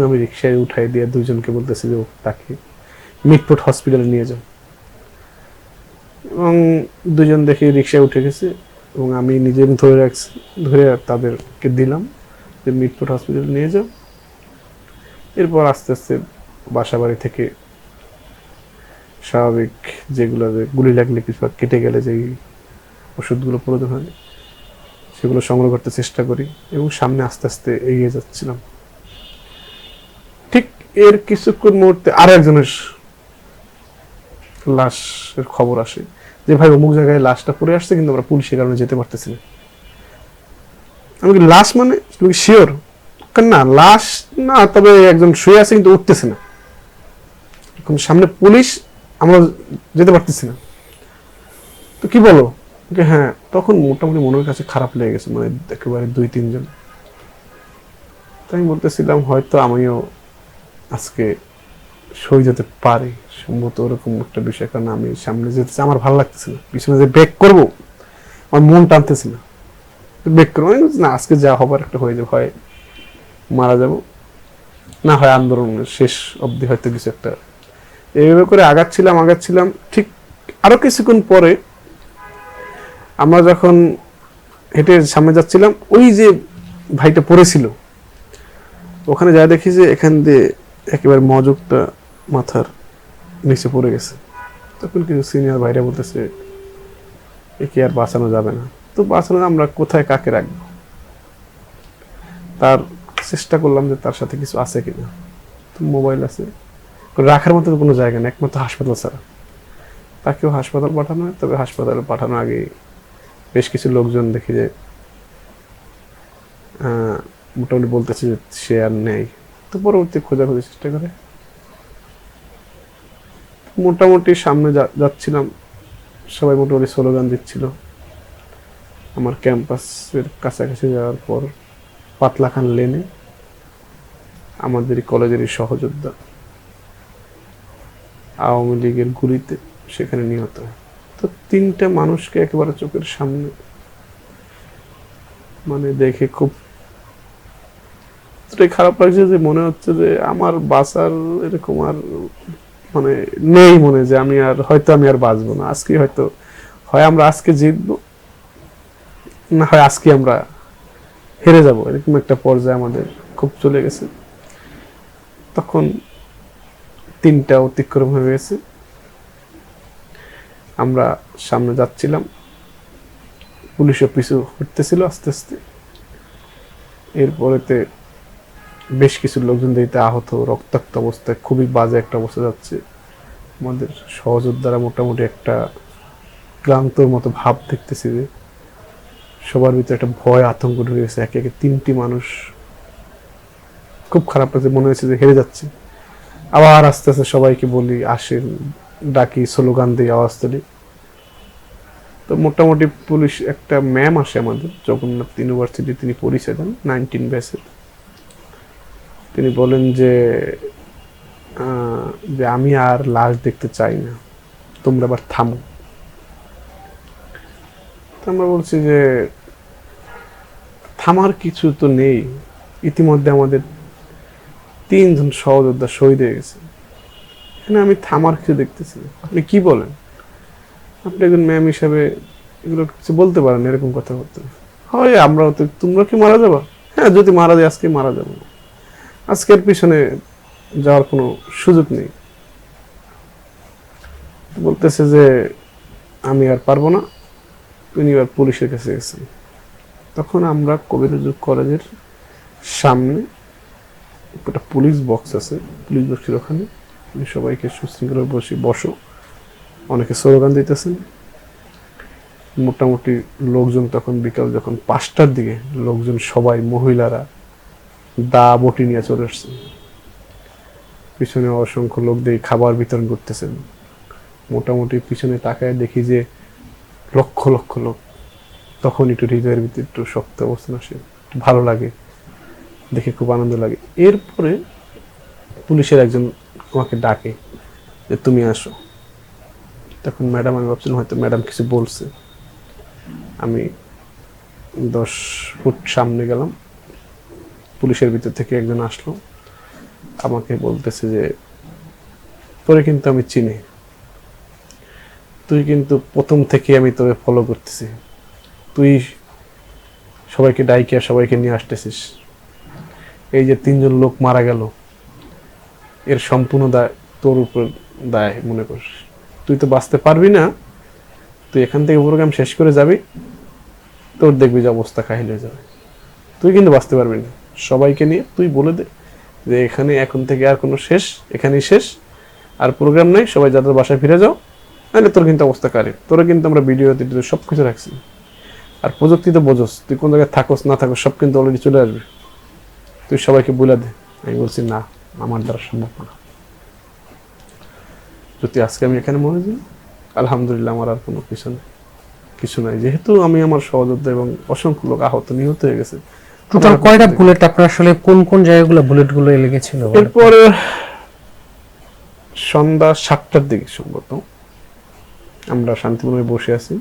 আমি রিক্সায় উঠাই দিয়ে 2 জনকে বলতেছি যে তাকে মিটফোর্ড হসপিটালে নিয়ে যাও, এবং 2 জন দেখে রিক্সায় উঠে গেছে, এবং আমি নিজে ধরে রাখছি, ধরে তাদেরকে দিলাম যে মিটফোর্ড হসপিটালে নিয়ে যাও। এরপর আস্তে আস্তে বাসা বাড়ি থেকে স্বাভাবিক যেগুলো গুলি লাগলে কিছু কেটে গেলে যেই ওষুধগুলো প্রয়োজন হয় সেগুলো সংগ্রহ করতে চেষ্টা করি, এবং সামনে আস্তে আস্তে এগিয়ে যাচ্ছিলাম। ঠিক এর কিছুক্ষণ মুহূর্তে আরো একজনের লাশের খবর আসে যে ভাই অমুক জায়গায় লাশটা পড়ে আসছে, কিন্তু আমরা পুলিশের কারণে যেতে পারতেছি না। আমি কি লাশ মানে তুমি শিওর? না লাশ না, তবে একজন শুয়ে আছে কিন্তু উঠতেছে না, এখন সামনে পুলিশ, আমরা যেতে পারতেছি না। তো কি বলো? হ্যাঁ, তখন মোটামুটি মনের কাছে খারাপ লেগে গেছে, মানে একেবারে 2-3 জন। তাই আমি বলতেছিলাম হয়তো আমিও আজকে শহীদ হতে পারি, সম্ভবত ওরকম একটা বিষয়, কারণ আমি সামনে যেতে আমার ভালো লাগতেছে না, পিছনে যে ব্যাক করবো আমার মন টানতেছে না, ব্যাক করবো না, আজকে যা হবার একটা হয়ে যাবে, হয় মারা যাব, না হয় আন্দোলনের শেষ অবধি হয়তো কিছু একটা। এইভাবে করে আগাচ্ছিলাম। ঠিক আরো কিছুক্ষণ পরে আমরা যখন হেঁটে সামনে যাচ্ছিলাম, ওই যে ভাইটা পড়েছিল ওখানে যা দেখি যে এখান দিয়ে একেবারে মজকটা মাথার নিচে পড়ে গেছে। তখন কিছু সিনিয়র ভাইরা বলতেছে একে আর বাঁচানো যাবে না। তো বাঁচানো আমরা কোথায় কাকে রাখবো? তার চেষ্টা করলাম যে তার সাথে কিছু আছে কিনা, তো মোবাইল আছে, রাখার মতো কোনো জায়গা নেই একমাত্র হাসপাতাল ছাড়া। তাকেও হাসপাতাল পাঠানো হয়, তবে হাসপাতালে পাঠানোর আগে বেশ কিছু লোকজন দেখি যে মোটামুটি বলতেছে যে সে আর নেই। তো পরবর্তী খোঁজাখুঁজি চেষ্টা করে মোটামুটি সামনে যাচ্ছিলাম, সবাই মোটামুটি স্লোগান দিচ্ছিল। আমার ক্যাম্পাসের কাছাকাছি যাওয়ার পর পাতলাখান লেনে আমাদের কলেজেরই সহযোদ্ধা আওয়ামী লীগের গুলিতে সেখানে নিহত হয়। তো তিনটা মানুষকে একেবারে চোখের সামনে মানে দেখে খুব এতটাই খারাপ লাগছে যে মনে হচ্ছে যে আমার বাঁচার এরকম আর মানে নেই, মনে যে আমি আর বাঁচবো না। আজকে হয়তো হয় আমরা আজকে জিতবো, না হয় আজকে আমরা হেরে যাব, এরকম একটা পর্যায়ে আমাদের খুব চলে গেছে। তখন 3টা অতিক্রম হয়ে গেছে, আমরা সামনে যাচ্ছিলাম, পুলিশও পিছু হটতেছিল আস্তে আস্তে। এরপরেতে বেশ কিছু লোকজন দিতে আহত, রক্তাক্ত অবস্থায়, খুবই বাজে একটা অবস্থা যাচ্ছে। আমাদের সহযোদ্ধারা মোটামুটি একটা ক্লান্তর মতো ভাব দেখতেছি, যে সবার ভিতরে একটা ভয় আতঙ্ক ঢুকে গেছে। একে একে 3টি মানুষ, খুব খারাপ লাগছে, মনে হয়েছে যে হেরে যাচ্ছে। আবার আস্তে আস্তে সবাইকে বলি আসেন, ডাকি, স্লোগান দিই, আওয়াজ তুলি। তো মোটামুটি পুলিশ একটা ম্যাম আসে আমাদের জগন্নাথ ইউনিভার্সিটি, তিনি পরিচয় দেন 19 ব্যাচের। তিনি বলেন যে আমি আর লাশ দেখতে চাই না, তোমরা আবার থামো। তো আমরা বলছি যে থামার কিছু তো নেই, ইতিমধ্যে আমাদের 3 জন সহযোদ্ধা শহীদ হয়ে গেছে, এখানে আমি থামার কিছু দেখতেছি না। আপনি কি বলেন? আপনি একজন ম্যাম হিসাবে এগুলো কিছু বলতে পারেন, এরকম কথা বলতে হয়। আমরাও তো, তোমরা কি মারা যাবা? হ্যাঁ, যদি মারা যায় আজকে মারা যাবো না, আজকের পিছনে যাওয়ার কোনো সুযোগ নেই। বলতেছে যে আমি আর পারবো না, তিনি এবার পুলিশের কাছে গেছেন। তখন আমরা কবির কলেজের সামনে একটা পুলিশ বক্স আছে, পুলিশ বক্সের ওখানে সবাইকে সুশৃঙ্খল বসো, অনেকে স্লোগান দিতেছেন। মোটামুটি লোকজন তখন বিকাল যখন 5টার দিকে লোকজন সবাই, মহিলারা দা বটি নিয়ে চলে আসছেন। পিছনে অসংখ্য লোক দিয়ে খাবার বিতরণ করতেছেন। মোটামুটি পিছনে তাকায় দেখি যে লক্ষ লক্ষ লোক। তখন একটু হৃদয়ের ভিতরে একটু শক্ত অবস্থান আসে, ভালো লাগে, দেখে খুব আনন্দ লাগে। এরপরে পুলিশের একজন আমাকে ডাকে যে তুমি আসো। তখন ম্যাডাম, আমি ভাবছিলাম হয়তো ম্যাডাম কিছু বলছে। আমি 10 ফুট সামনে গেলাম, পুলিশের ভিতর থেকে একজন আসলো, আমাকে বলতেছে যে তোরে কিন্তু আমি চিনি, তুই কিন্তু প্রথম থেকে আমি তোকে ফলো করতেছি, তুই সবাইকে ডাইকিয়া সবাইকে নিয়ে আসতেছিস, এই যে 3 জন লোক মারা গেল এর সম্পূর্ণ দায় তোর উপর দায় মনে করিস, তুই তো বাঁচতে পারবি না, তুই এখান থেকে প্রোগ্রাম শেষ করে যাবি, তোর দেখবি যে অবস্থা কাহিল হয়ে যাবে, তুই কিন্তু বাঁচতে পারবি না। সবাইকে নিয়ে তুই বলে দে যে এখানে এখন থেকে আর কোনো শেষ, এখানেই শেষ, আর প্রোগ্রাম নাই, সবাই যাদের বাসায় ফিরে যাও, নাহলে তোর কিন্তু অবস্থা কারে। তোরা কিন্তু আমরা ভিডিওতে সব কিছু রাখছি, আর প্রযুক্তিতে বোঝস, তুই কোন জায়গায় থাকস না থাকস সব কিন্তু অলরেডি চলে আসবে, তুই সবাইকে বলে দে। আমি বলছি না, আমার দ্বারা সম্ভব না, যদি আজকে আমি এখানে মরে যাই আলহামদুলিল্লাহ, আমার আর কোনো কিছু নাই, যেহেতু আমি আমার সহযোদ্ধা এবং অসংখ্য লোক আহত নিহত হয়ে গেছে। টোটাল কয়টা বুলেট আপনার আসলে কোন কোন জায়গাগুলো বুলেটগুলো লেগেছিল? এরপর সন্ধ্যা 7টার দিকে সম্ভবত আমরা শান্তিপূর্ণভাবে বসে আছি,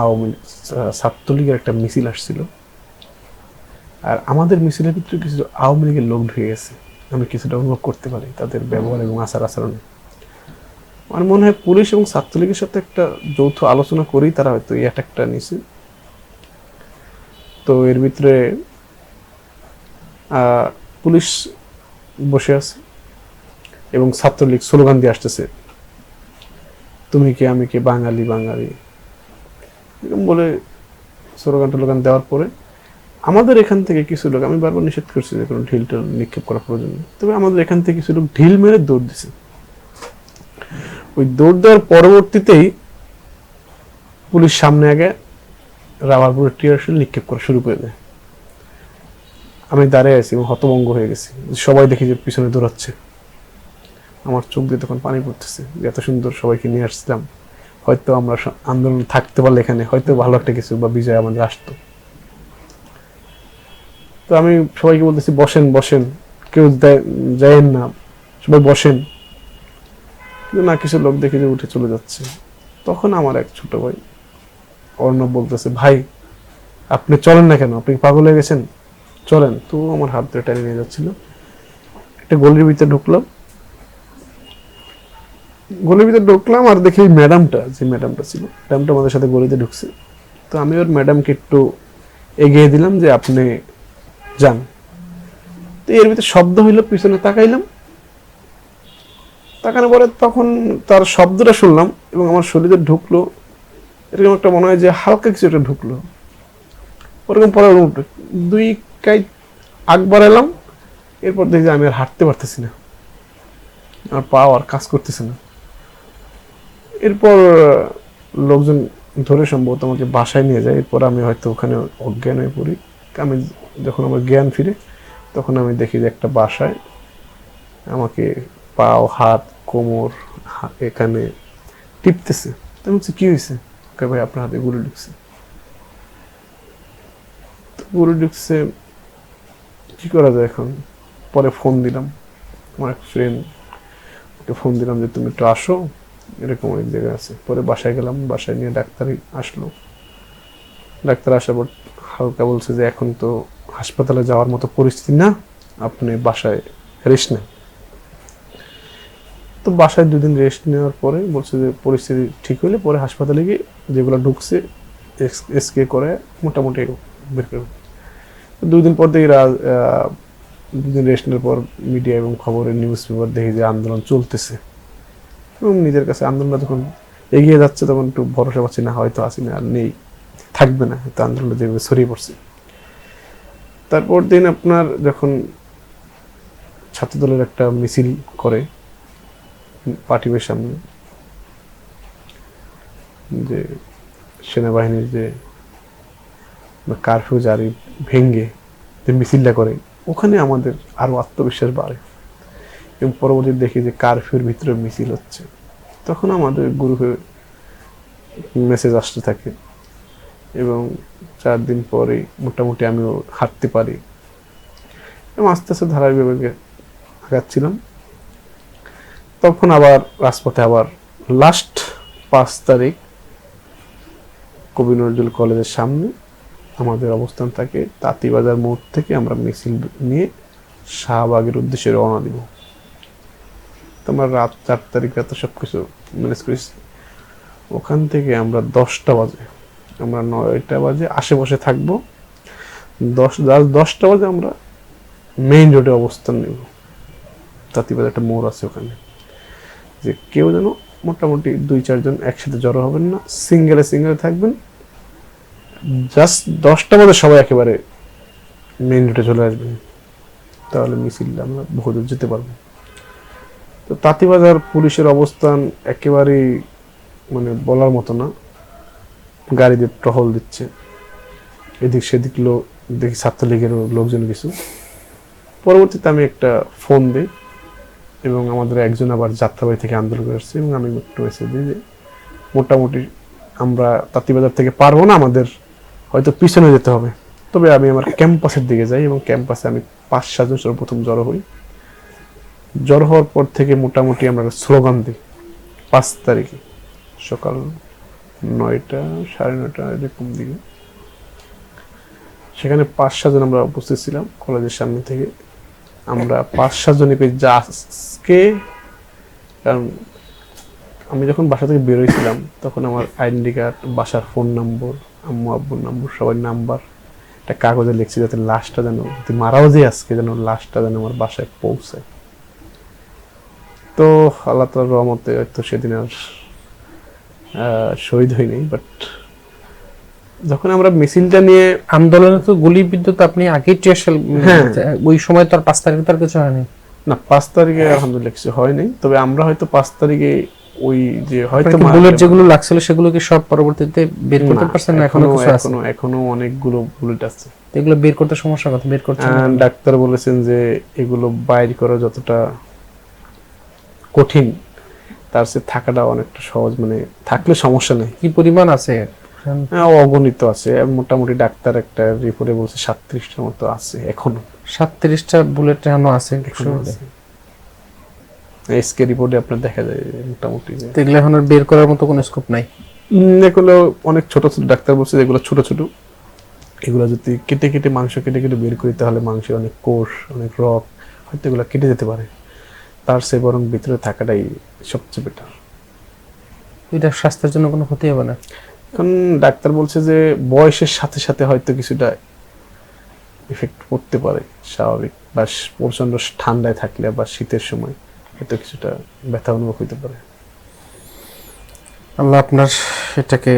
আওয়ামী ছাত্রলীগের একটা মিছিল আসছিল, আর আমাদের মিছিলের ভিতরে কিছু আওয়ামী লীগের লোক ঢুকে গেছে, আমি কিছুটা অনুভব করতে পারি তাদের ব্যবহার এবং আচার আচরণে। আমার মনে হয় পুলিশ এবং ছাত্রলীগের সাথে একটা যৌথ আলোচনা করেই তারা হয়তো এই অ্যাটাকটা নিছে। তো এর ভিতরে পুলিশ বসে আছে এবং ছাত্রলীগ স্লোগান দিয়ে আসতেছে, তুমি কে আমি কে, বাঙালি বাঙালি এরকম বলে স্লোগান দেওয়ার পরে আমাদের এখান থেকে কিছু লোক, আমি বারবার নিষেধ করছি যে কোনো ঢিল টিল নিক্ষেপ করা প্রয়োজন নেই, তবে আমাদের এখান থেকে কিছু লোক ঢিল মেরে দৌড় দিছে। ওই দৌড় দেওয়ার পরবর্তীতেই পুলিশ সামনে আগে রাবার বুলেট টিয়ার শেল নিক্ষেপ করা শুরু করে দেয়। আমি দাঁড়িয়ে আছি এবং হতভম্ব হয়ে গেছি, সবাই দেখি যে পিছনে দৌড়াচ্ছে। আমার চোখ দিয়ে তখন পানি পড়তেছে, এত সুন্দর সবাইকে নিয়ে আসছিলাম, হয়তো আমরা আন্দোলন থাকতে পারলে এখানে হয়তো ভালো একটা কিছু বা বিজয় আমাদের আসতো। তো আমি সবাইকে বলতেছি বসেন বসেন, কেউ যায়েন না, সবাই বসেন। কিন্তু না, কিছু লোক দেখে যে উঠে চলে যাচ্ছে। তখন আমার এক ছোট ভাই অর্ণব বলতেছে, ভাই আপনি চলেন না কেন, আপনি পাগল হয়ে গেছেন, চলেন। তো আমার হাত ধরে টেনে নিয়ে যাচ্ছিল। একটা গলির ভিতরে ঢুকলাম, গলির ভিতরে ঢুকলাম আর দেখি ম্যাডামটা ছিল, ম্যাডামটা আমাদের সাথে গলিতে ঢুকছে। তো আমি ওর ম্যাডামকে একটু এগিয়ে দিলাম যে আপনি যান। তো এর ভিতরে শব্দ হইলো, পিছনে তাকাইলাম, তাকানোর পরে তখন তার শব্দটা শুনলাম এবং আমার শরীরে ঢুকলো, এরকম একটা মনে হয় যে হালকা কিছু একটা ঢুকলো, ওরকম পরে দুই কাই আগ বাড়ালাম। এরপর দেখি যে আমি আর হাঁটতে পারতেছি না, আমার পা আর কাজ করতেছে না। এরপর লোকজন ধরে সম্ভবত আমাকে বাসায় নিয়ে যায়। এরপর আমি হয়তো ওখানে অজ্ঞান হয়ে পড়ি। আমি যখন আমার জ্ঞান ফিরে তখন আমি দেখি যে একটা বাসায় আমাকে পাও, হাত, কোমর এখানে টিপতেছে। আমি বলছি কি হয়েছে? ভাই আপনার হাতে গুলি ঢুকছে। গুলি ঢুকছে, কি করা যায় এখন? পরে ফোন দিলাম আমার এক ফ্রেন্ডকে, ফোন দিলাম যে তুমি একটু আসো, এরকম অনেক জায়গায় আছে। পরে বাসায় গেলাম, বাসায় নিয়ে ডাক্তারই আসলো। ডাক্তার আসার পর হালকা বলছে যে এখন তো হাসপাতালে যাওয়ার মতো পরিস্থিতি না, আপনি বাসায় রেস্ট নেন। তো বাসায় 2 দিন রেস্ট নেওয়ার পরে বলছে যে পরিস্থিতি ঠিক হলে পরে হাসপাতালে গিয়ে যেগুলো ঢুকছে এসকে করে মোটামুটি বের করবে। 2 দিন পর দেখি 2 দিন রেস্ট নেওয়ার পর মিডিয়া এবং খবরের নিউজ পেপার দেখি যে আন্দোলন চলতেছে এবং নিজের কাছে আন্দোলনটা যখন এগিয়ে যাচ্ছে তখন একটু ভরসা পাচ্ছি না, হয়তো আসিনা আর নেই, থাকবে না, হয়তো আন্দোলনটা যেভাবে ছড়িয়ে পড়ছে। তারপর দিন আপনার যখন ছাত্রদলের একটা মিছিল করে পার্টির সামনে, যে সেনাবাহিনীর যে কারফিউ জারি ভেঙ্গে যে মিছিলটা করে, ওখানে আমাদের আরো আত্মবিশ্বাস বাড়ে এবং পরবর্তীতে দেখি যে কারফিউর ভিতরে মিছিল হচ্ছে। তখন আমাদের গ্রুপে মেসেজ আসতে থাকে এবং 4 দিন পরে মোটামুটি আমিও হাঁটতে পারি এবং আস্তে আস্তে ধারাবাহিকভাবে আগাচ্ছিলাম। তখন আবার রাজপথে আবার লাস্ট 5 তারিখ কবি নজরুল কলেজের সামনে আমাদের অবস্থান থাকে। তাঁতিবাজার মোড় থেকে আমরা মিছিল নিয়ে শাহবাগের উদ্দেশ্যে রওনা দিব। তোমার রাত 4 তারিখ রাতে সবকিছু ম্যানেজ করেছি। ওখান থেকে আমরা 10টা বাজে, আমরা 9টা বাজে আশেপাশে থাকবো, 10টা বাজে আমরা মেইন রোডে অবস্থান নেব। তাঁতিবাজার একটা মোড় আছে ওখানে, যে কেউ যেন মোটামুটি 2-4 জন একসাথে জড়ো হবেন না, সিঙ্গেলে থাকবেন। জাস্ট 10টা বাজে সবাই একেবারে মেইন রোডে চলে আসবেন, তাহলে মিছিল আমরা বহু দূর যেতে পারবো। তো তাঁতিবাজার পুলিশের অবস্থান একেবারেই মানে বলার মতো না, গাড়ি দিয়ে টহল দিচ্ছে, এদিক সেদিক দেখি ছাত্রলীগের লোকজন কিছু। পরবর্তীতে আমি একটা ফোন দিই এবং আমাদের একজন আবার যাত্রাবাড়ি থেকে আন্দোলন করে আসছে এবং আমি একটু মেসেজ দিই যে মোটামুটি আমরা তাঁতিবাজার থেকে পারবো না, আমাদের হয়তো পিছনে যেতে হবে। তবে আমি আমার ক্যাম্পাসের দিকে যাই এবং ক্যাম্পাসে আমি 5-7 জন সর্বপ্রথম জড়ো হই। জড়ো হওয়ার পর থেকে মোটামুটি আমরা স্লোগান দিই 5 তারিখে সকাল 9টা 9:30 এরকম দিকে। সেখানে 5-7 জন আমরা উপস্থিত ছিলাম কলেজের সামনে থেকে। আমরা 5-7 জনই পেয়ে আজকে, কারণ আমি যখন বাসা থেকে বেরোইছিলাম তখন আমার আইডেন্টি কার্ড, বাসার ফোন নম্বর, আম্মু আব্বুর নম্বর, সবার নাম্বার একটা কাগজে লিখছি যাতে লাশটা যেন, যদি মারাও যায় আজকে, যেন লাশটা যেন আমার বাসায় পৌঁছায়। তো আল্লাহ তাআলার রহমতে হয়তো সেদিন আর শহীদ হয়নি, বাট যখন আমরা মিছিলটা নিয়ে আন্দোলনে তো গুলি বিদ্যুৎ আপনি আগেই টেশাল, ওই সময় তো আর 5 তারিখে তার কিছু হয়নি না, 5 তারিখে আলহামদুলিল্লাহ কিছু হয়নি। তবে আমরা হয়তো 5 তারিখে ওই যে হয়তো বুলেট যেগুলো লাগছিল সেগুলো কি সব পরবর্তীতে বের করতে পারছেন না? এখনো অনেকগুলো বুলেট আছে, এগুলো বের করতে সমস্যা কথা, বের করতে ডাক্তার বলেছেন যে এগুলো বাইর করা যতটা কঠিন তার চেয়ে থাকাটা অনেকটা সহজ, মানে থাকলে সমস্যা নেই। কি পরিমাণ আছে? অগণিত আছে, মোটামুটি ডাক্তার একটা রিপোর্টে বলছে 37টার মতো আছে এখনো। 37টা বুলেট এখনো আছে। এসকে রিপোর্টে আপনার দেখা যায় মোটামুটি যে তো এগুলো এখন আর বের করার মতো কোনো স্কোপ নাই। এগুলো অনেক ছোট ছোট, ডাক্তার বলছে যেগুলো ছোট ছোট, এগুলো যদি কেটে কেটে মাংস কেটে কেটে বের করি তাহলে মাংসে অনেক কোষ, অনেক রক, হয়তো এগুলো কেটে যেতে পারে। তার সে বরং ভিতরে থাকাটাই সবচেয়ে বেটার। এটা স্বাস্থ্যের জন্য কোনো ক্ষতি হবে না? এখন ডাক্তার বলছে যে বয়সের সাথে সাথে হয়তো কিছুটা ইফেক্ট পড়তে পারে, স্বাভাবিক, বা প্রচন্ড ঠান্ডায় থাকলে বা শীতের সময় হয়তো কিছুটা ব্যথা অনুভব হইতে পারে। আল্লাহ আপনার এটাকে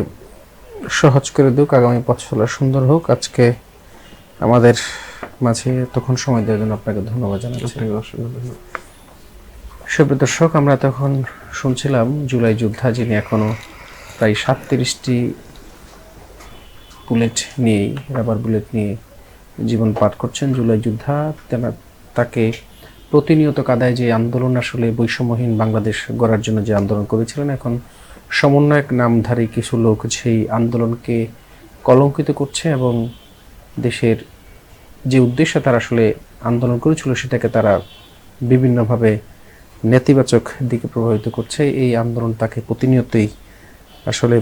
সহজ করে দিক, আগামী পথ চলা সুন্দর হোক। আজকে আমাদের মাঝে তখন সময় দেওয়ার জন্য আপনাকে ধন্যবাদ জানাচ্ছি। আপনাকে অসংখ্য ধন্যবাদ। সুপ্রিয় দর্শক, আমরা তখন শুনছিলাম জুলাই যোদ্ধা, যিনি এখনো প্রায় 37টি বুলেট নিয়েই, রাবার বুলেট নিয়ে জীবন পার করছেন। জুলাই যোদ্ধা তাকে প্রতিনিয়ত কাদায় যে আন্দোলন, আসলে বৈষম্যহীন বাংলাদেশ গড়ার জন্য যে আন্দোলন করেছিলেন, এখন সমন্বয়ক নামধারী কিছু লোক সেই আন্দোলনকে কলঙ্কিত করছে এবং দেশের যে উদ্দেশ্যে তারা আসলে আন্দোলন করেছিল সেটাকে তারা বিভিন্নভাবে নেতিবাচক দিকে প্রভাবিত করছে। এই আন্দোলন তাকে প্রতিনিয়তই আসলে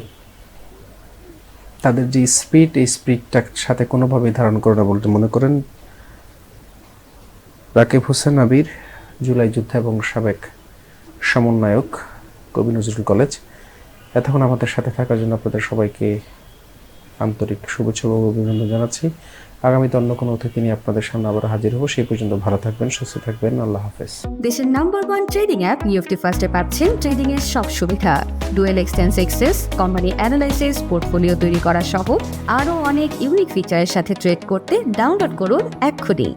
তাদের যে স্পিড, এই স্পিডটার সাথে কোনোভাবেই ধারণ করে না বলতে মনে করেন রাকিব হোসেন আবির, জুলাই যোদ্ধা এবং সাবেক সমন্বয়ক, কবি নজরুল কলেজ। এতক্ষণ আমাদের সাথে থাকার জন্য আপনাদের সবাইকে আন্তরিক শুভেচ্ছা ও অভিনন্দন জানাচ্ছি। আগামীতে অন্য কোনো অতিথি নিয়ে আপনাদের সামনে আবার হাজির হব। সেই পর্যন্ত ভালো থাকবেন, সুস্থ থাকবেন। আল্লাহ হাফেজ। দেশের নাম্বার 1 ট্রেডিং অ্যাপ নিফটি ফার্স্টে পাচ্ছেন ট্রেডিং এর সব সুবিধা, dual এক্সটেন্স access, company analysis, portfolio তৈরি করা সহ আরও অনেক ইউনিক ফিচারের সাথে ট্রেড করতে ডাউনলোড করুন এক্ষুনি।